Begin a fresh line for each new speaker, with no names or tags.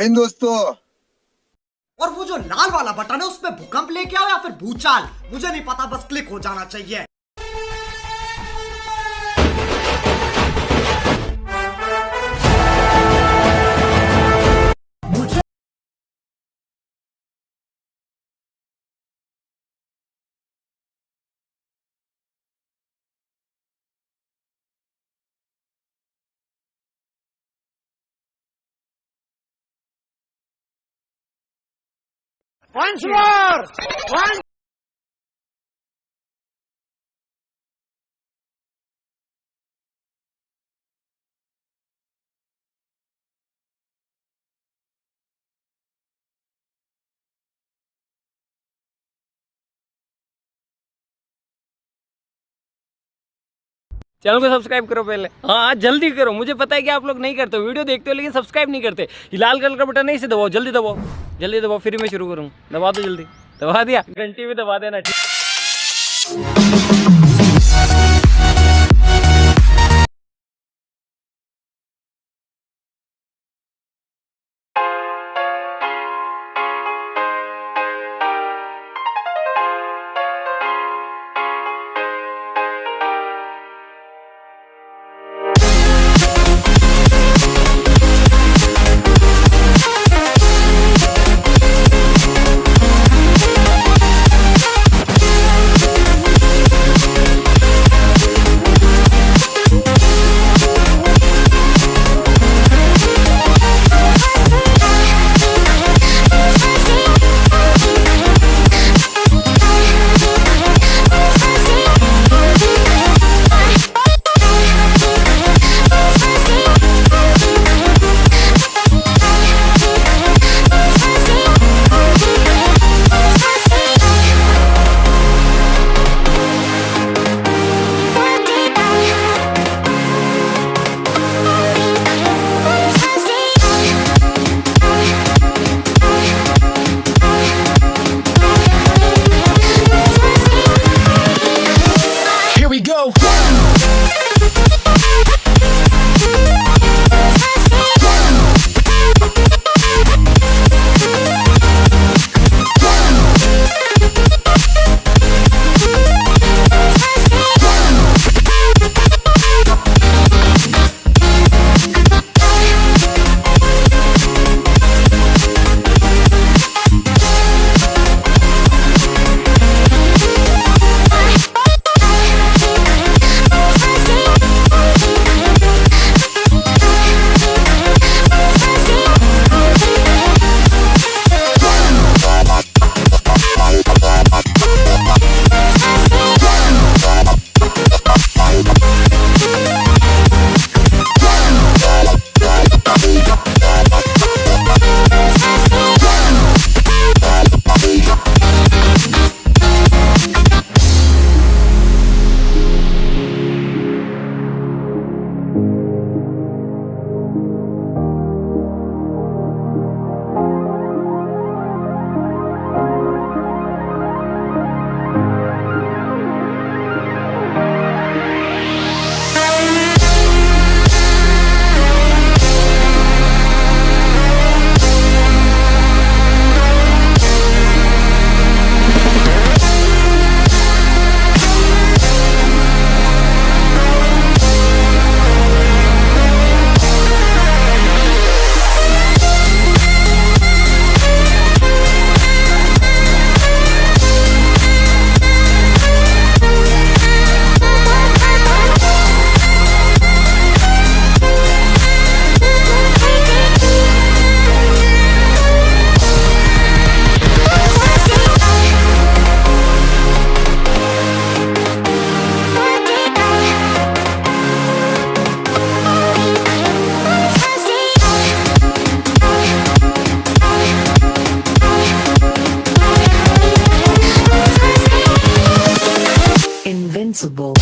हिंद दोस्तों।
और वो जो लाल वाला बटन है उसमें भूकंप लेके आओ या फिर भूचाल, मुझे नहीं पता, बस क्लिक हो जाना चाहिए।
Once more! Once
चैनल को सब्सक्राइब करो पहले। हाँ जल्दी करो, मुझे पता है कि आप लोग नहीं करते हो, वीडियो देखते हो लेकिन सब्सक्राइब नहीं करते। ये लाल कलर का बटन नहीं, इसे दबाओ, जल्दी दबाओ, जल्दी दबाओ, फिर मैं शुरू करूँ। दबा दो जल्दी, दबा दिया, घंटी भी दबा देना।
Invincible.